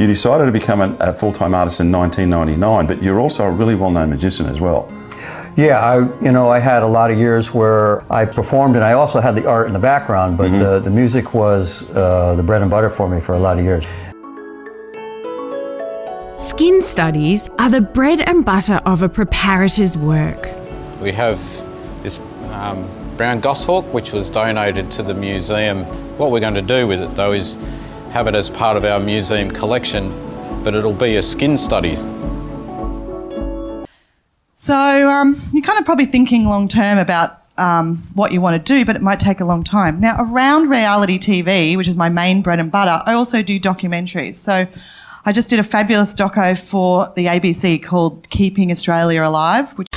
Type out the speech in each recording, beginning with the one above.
You decided to become a full-time artist in 1999, but you're also a really well-known magician as well. Yeah, I had a lot of years where I performed, and I also had the art in the background, but the music was the bread and butter for me for a lot of years. Skin studies are the bread and butter of a preparator's work. We have this brown goshawk which was donated to the museum. What we're going to do with it though is have it as part of our museum collection, but it'll be a skin study. So you're kind of probably thinking long term about what you want to do, but it might take a long time. Now, around reality TV, which is my main bread and butter, I also do documentaries. So I just did a fabulous doco for the ABC called Keeping Australia Alive, which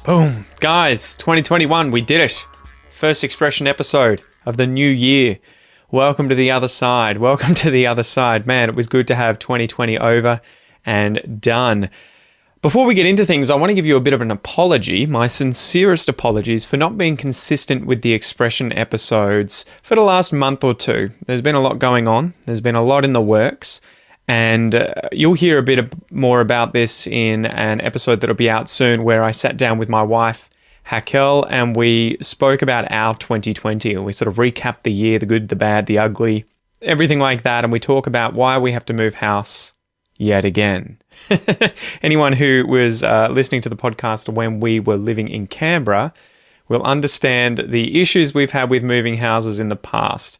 Boom. Guys, 2021, we did it. First expression episode of the new year. Welcome to the other side. Welcome to the other side. Man, it was good to have 2020 over and done. Before we get into things, I want to give you a bit of an apology, my sincerest apologies for not being consistent with the expression episodes for the last month or two. There's been a lot going on. There's been a lot in the works. And you'll hear a bit more about this in an episode that'll be out soon where I sat down with my wife, Hakel, and we spoke about our 2020. And we sort of recapped the year, the good, the bad, the ugly, everything like that. And we talk about why we have to move house yet again. Anyone who was listening to the podcast when we were living in Canberra will understand the issues we've had with moving houses in the past.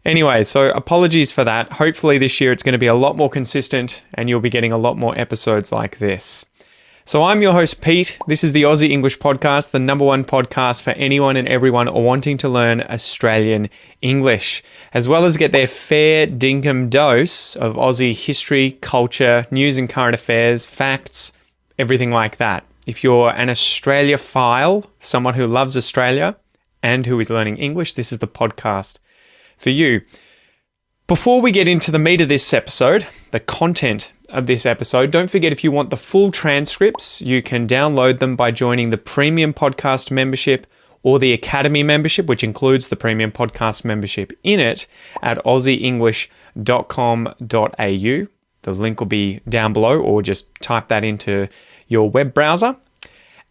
Anyway, so apologies for that. Hopefully this year it's going to be a lot more consistent and you'll be getting a lot more episodes like this. So I'm your host, Pete. This is the Aussie English Podcast, the #1 podcast for anyone and everyone wanting to learn Australian English, as well as get their fair dinkum dose of Aussie history, culture, news and current affairs, facts, everything like that. If you're an Australia-phile, someone who loves Australia and who is learning English, this is the podcast for you. Before we get into the meat of this episode, the content of this episode, don't forget if you want the full transcripts, you can download them by joining the Premium Podcast membership or the Academy membership, which includes the Premium Podcast membership in it, at aussieenglish.com.au. The link will be down below, or just type that into your web browser.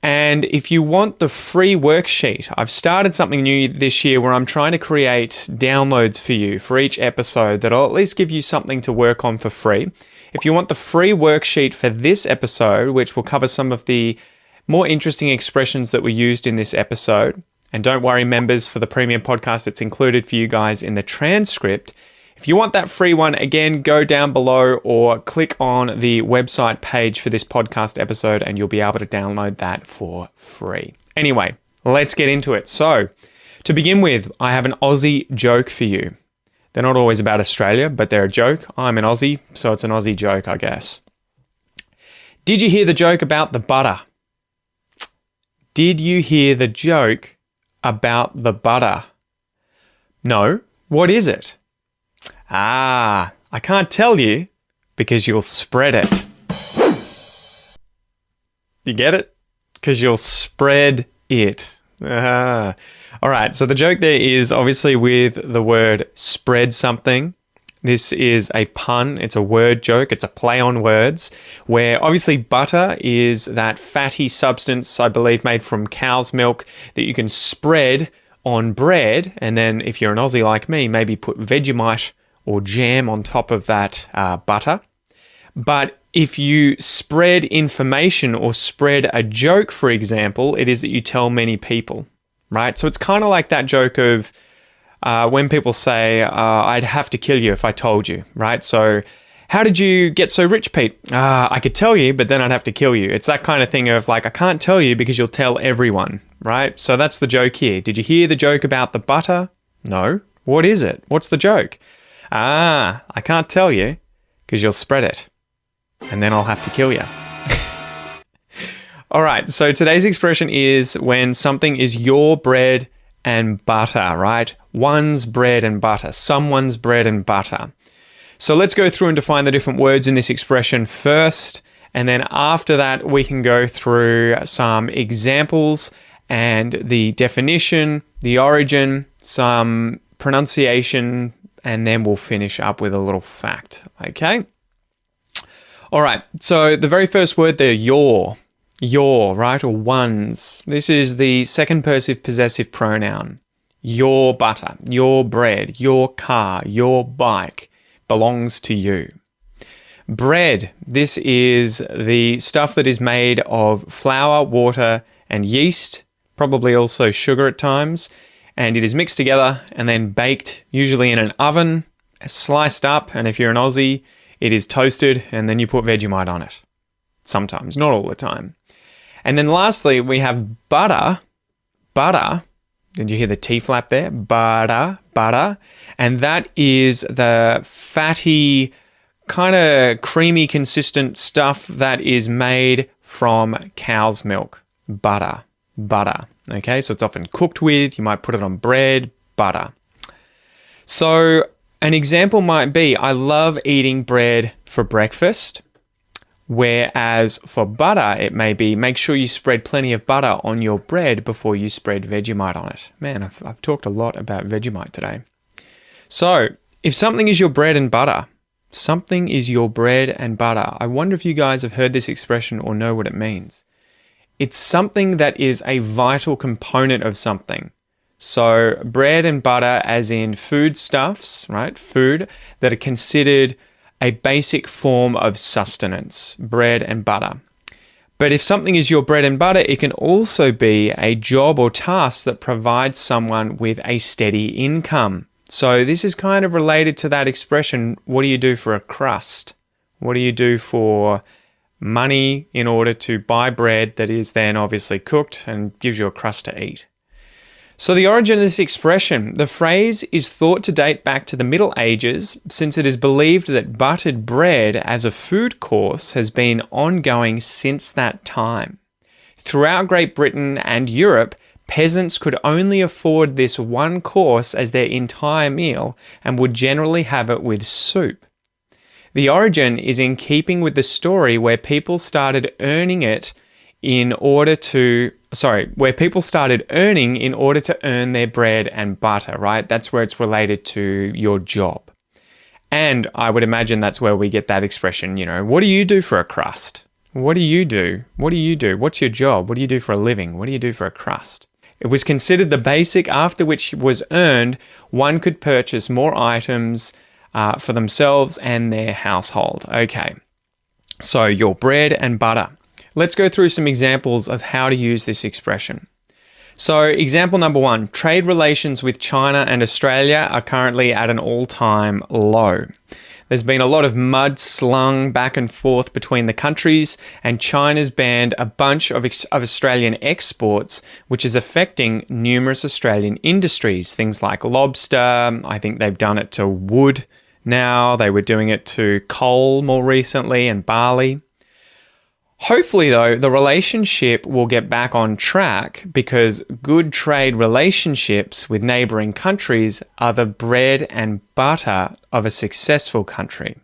And if you want the free worksheet, I've started something new this year where I'm trying to create downloads for you for each episode that'll at least give you something to work on for free. If you want the free worksheet for this episode, which will cover some of the more interesting expressions that were used in this episode, and don't worry, members, for the Premium Podcast, it's included for you guys in the transcript. If you want that free one, again, go down below or click on the website page for this podcast episode and you'll be able to download that for free. Anyway, let's get into it. So, to begin with, I have an Aussie joke for you. They're not always about Australia, but they're a joke. I'm an Aussie, so it's an Aussie joke, I guess. Did you hear the joke about the butter? Did you hear the joke about the butter? No. What is it? I can't tell you because you'll spread it. You get it? Because you'll spread it. All right, so the joke there is obviously with the word spread something. This is a pun. It's a word joke. It's a play on words where obviously butter is that fatty substance, I believe, made from cow's milk that you can spread on bread. And then if you're an Aussie like me, maybe put Vegemite or jam on top of that butter. But if you spread information or spread a joke, for example, it is that you tell many people, right? So it's kind of like that joke of when people say, I'd have to kill you if I told you, right? So how did you get so rich, Pete? I could tell you, but then I'd have to kill you. It's that kind of thing of like, I can't tell you because you'll tell everyone, right? So that's the joke here. Did you hear the joke about the butter? No. What is it? What's the joke? I can't tell you because you'll spread it and then I'll have to kill you. All right, so today's expression is when something is your bread and butter, right? One's bread and butter, someone's bread and butter. So let's go through and define the different words in this expression first, and then after that we can go through some examples and the definition, the origin, some pronunciation, and then we'll finish up with a little fact, okay? All right, so the very first word there, your, right, or one's. This is the second person possessive pronoun. Your butter, your bread, your car, your bike belongs to you. Bread, this is the stuff that is made of flour, water, and yeast, probably also sugar at times, and it is mixed together and then baked, usually in an oven, sliced up, and if you're an Aussie, it is toasted, and then you put Vegemite on it. Sometimes, not all the time. And then lastly, we have butter. Butter. Did you hear the T flap there? Butter. And that is the fatty, kind of creamy, consistent stuff that is made from cow's milk. Butter. Okay, so it's often cooked with. You might put it on bread. Butter. So an example might be, I love eating bread for breakfast. Whereas for butter, it may be, make sure you spread plenty of butter on your bread before you spread Vegemite on it. Man, I've talked a lot about Vegemite today. So, if something is your bread and butter, I wonder if you guys have heard this expression or know what it means. It's something that is a vital component of something. So, bread and butter as in foodstuffs, right? Food that are considered a basic form of sustenance, bread and butter. But if something is your bread and butter, it can also be a job or task that provides someone with a steady income. So this is kind of related to that expression, what do you do for a crust? What do you do for money in order to buy bread that is then obviously cooked and gives you a crust to eat? So the origin of this expression, the phrase is thought to date back to the Middle Ages, since it is believed that buttered bread as a food course has been ongoing since that time. Throughout Great Britain and Europe, peasants could only afford this one course as their entire meal and would generally have it with soup. The origin is in keeping with the story where people started earning in order to earn their bread and butter, right? That's where it's related to your job. And I would imagine that's where we get that expression, what do you do for a crust? What do you do? What's your job? What do you do for a living? What do you do for a crust? It was considered the basic after which was earned, one could purchase more items for themselves and their household. Okay, so your bread and butter. Let's go through some examples of how to use this expression. So example number 1, trade relations with China and Australia are currently at an all-time low. There's been a lot of mud slung back and forth between the countries, and China's banned a bunch of Australian exports, which is affecting numerous Australian industries, things like lobster. I think they've done it to wood now. They were doing it to coal more recently and barley. Hopefully, though, the relationship will get back on track because good trade relationships with neighbouring countries are the bread and butter of a successful country.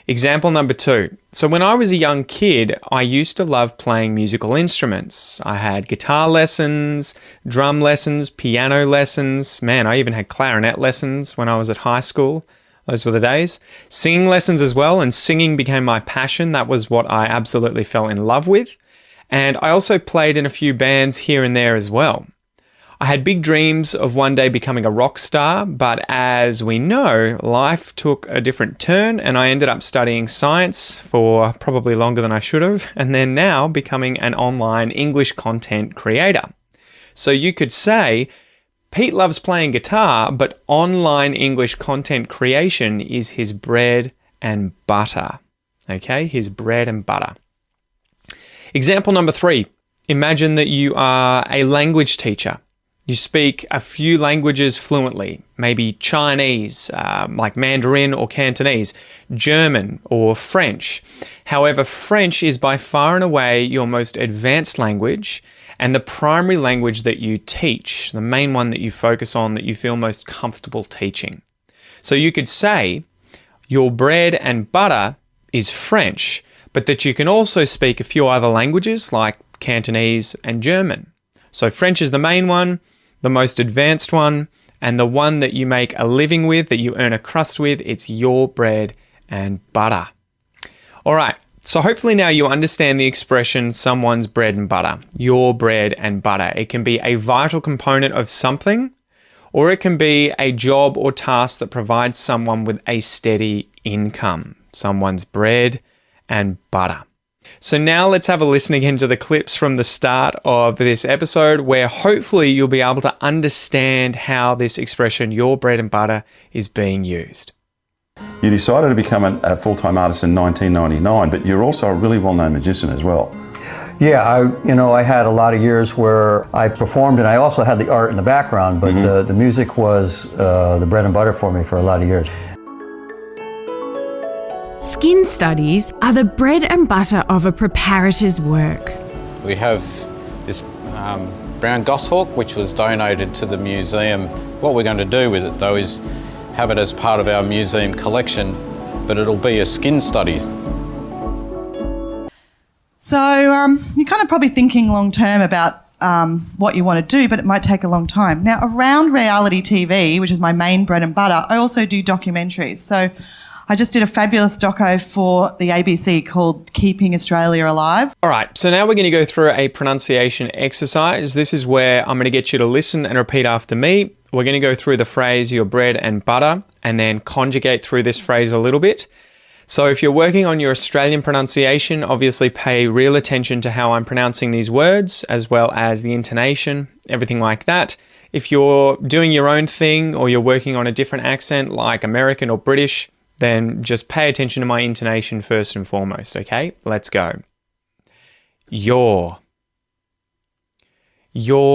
Example number 2. So when I was a young kid, I used to love playing musical instruments. I had guitar lessons, drum lessons, piano lessons. Man, I even had clarinet lessons when I was at high school. Those were the days. Singing lessons as well, and singing became my passion. That was what I absolutely fell in love with. And I also played in a few bands here and there as well. I had big dreams of one day becoming a rock star, but as we know, life took a different turn and I ended up studying science for probably longer than I should have, and then now becoming an online English content creator. So you could say, Pete loves playing guitar, but online English content creation is his bread and butter. Okay, his bread and butter. Example number 3. Imagine that you are a language teacher. You speak a few languages fluently, maybe Chinese, like Mandarin or Cantonese, German or French. However, French is by far and away your most advanced language and the primary language that you teach, the main one that you focus on, that you feel most comfortable teaching. So you could say your bread and butter is French, but that you can also speak a few other languages like Cantonese and German. So French is the main one, the most advanced one, and the one that you make a living with, that you earn a crust with. It's your bread and butter. All right. So hopefully now you understand the expression someone's bread and butter, your bread and butter. It can be a vital component of something, or it can be a job or task that provides someone with a steady income. Someone's bread and butter. So now let's have a listen again to the clips from the start of this episode, where hopefully you'll be able to understand how this expression, your bread and butter, is being used. You decided to become a full-time artist in 1999, but you're also a really well-known magician as well. Yeah, I had a lot of years where I performed, and I also had the art in the background, but the music was the bread and butter for me for a lot of years. Skin studies are the bread and butter of a preparator's work. We have this brown goshawk which was donated to the museum. What we're going to do with it though is have it as part of our museum collection, but it'll be a skin study. So you're kind of probably thinking long term about what you want to do, but it might take a long time. Now, around reality TV, which is my main bread and butter, I also do documentaries. So I just did a fabulous doco for the ABC called Keeping Australia Alive. All right, so now we're going to go through a pronunciation exercise. This is where I'm going to get you to listen and repeat after me. We're going to go through the phrase, your bread and butter, and then conjugate through this phrase a little bit. So if you're working on your Australian pronunciation, obviously pay real attention to how I'm pronouncing these words, as well as the intonation, everything like that. If you're doing your own thing or you're working on a different accent like American or British, then just pay attention to my intonation first and foremost, okay? Let's go. Your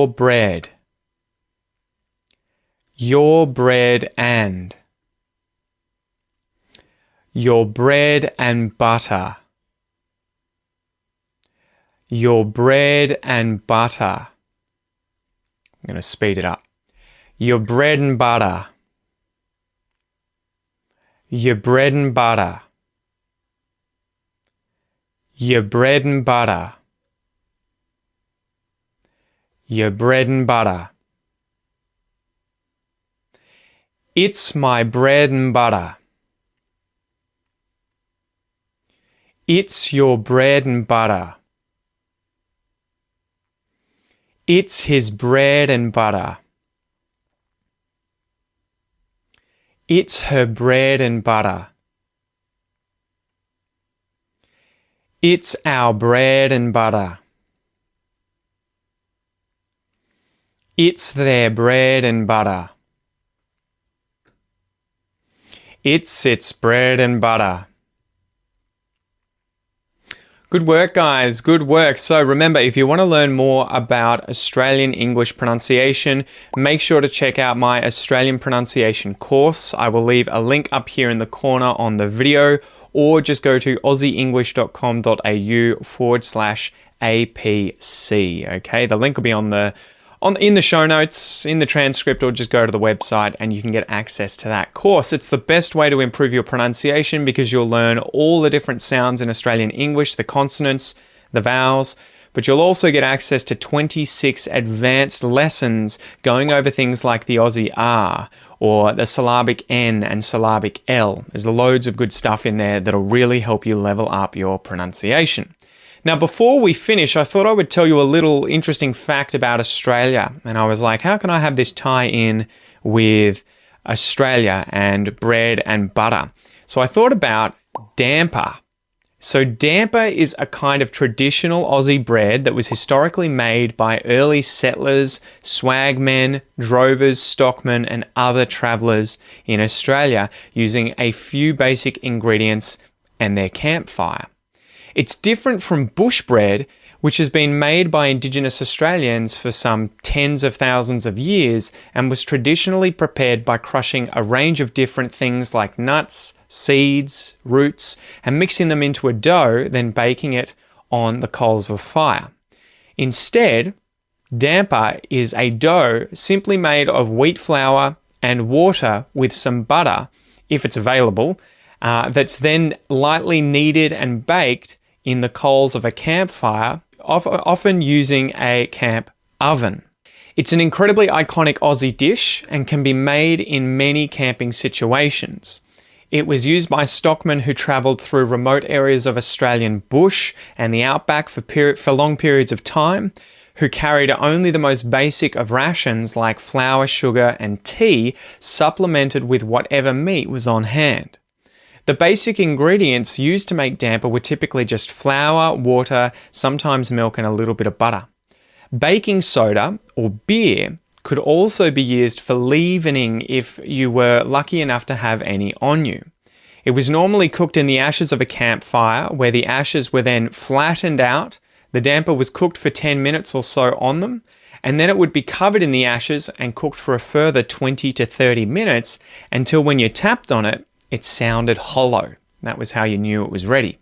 bread. Your bread and. Your bread and butter. Your bread and butter. I'm going to speed it up. Your bread and butter. Your bread and butter. Your bread and butter. Your bread and butter. It's my bread and butter. It's your bread and butter. It's his bread and butter. It's her bread and butter. It's our bread and butter. It's their bread and butter. It's its bread and butter. Good work, guys. Good work. So remember, if you want to learn more about Australian English pronunciation, make sure to check out my Australian pronunciation course. I will leave a link up here in the corner on the video, or just go to aussieenglish.com.au/APC. Okay, the link will be in the show notes, in the transcript, or just go to the website and you can get access to that course. It's the best way to improve your pronunciation because you'll learn all the different sounds in Australian English, the consonants, the vowels, but you'll also get access to 26 advanced lessons going over things like the Aussie R or the syllabic N and syllabic L. There's loads of good stuff in there that'll really help you level up your pronunciation. Now, before we finish, I thought I would tell you a little interesting fact about Australia. And I was like, how can I have this tie in with Australia and bread and butter? So I thought about damper. So damper is a kind of traditional Aussie bread that was historically made by early settlers, swagmen, drovers, stockmen, and other travellers in Australia using a few basic ingredients and their campfire. It's different from bush bread, which has been made by Indigenous Australians for some tens of thousands of years and was traditionally prepared by crushing a range of different things like nuts, seeds, roots, and mixing them into a dough, then baking it on the coals of a fire. Instead, damper is a dough simply made of wheat flour and water with some butter, if it's available, that's then lightly kneaded and baked in the coals of a campfire, often using a camp oven. It's an incredibly iconic Aussie dish and can be made in many camping situations. It was used by stockmen who travelled through remote areas of Australian bush and the outback for long periods of time, who carried only the most basic of rations like flour, sugar, and tea, supplemented with whatever meat was on hand. The basic ingredients used to make damper were typically just flour, water, sometimes milk, and a little bit of butter. Baking soda, or beer, could also be used for leavening if you were lucky enough to have any on you. It was normally cooked in the ashes of a campfire, where the ashes were then flattened out. The damper was cooked for 10 minutes or so on them, and then it would be covered in the ashes and cooked for a further 20 to 30 minutes until when you tapped on it, it sounded hollow. That was how you knew it was ready.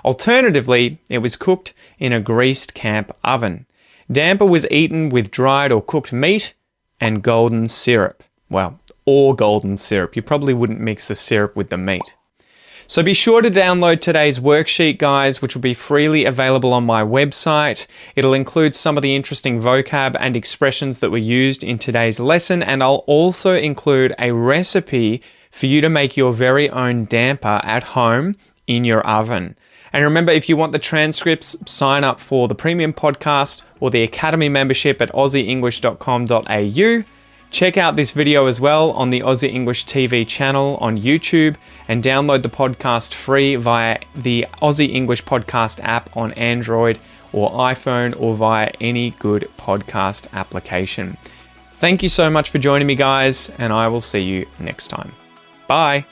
Alternatively, it was cooked in a greased camp oven. Damper was eaten with dried or cooked meat and golden syrup. Well, or golden syrup. You probably wouldn't mix the syrup with the meat. So be sure to download today's worksheet, guys, which will be freely available on my website. It'll include some of the interesting vocab and expressions that were used in today's lesson, and I'll also include a recipe for you to make your very own damper at home in your oven. And remember, if you want the transcripts, sign up for the Premium Podcast or the Academy membership at aussieenglish.com.au. Check out this video as well on the Aussie English TV channel on YouTube, and download the podcast free via the Aussie English Podcast app on Android or iPhone, or via any good podcast application. Thank you so much for joining me, guys, and I will see you next time. Bye.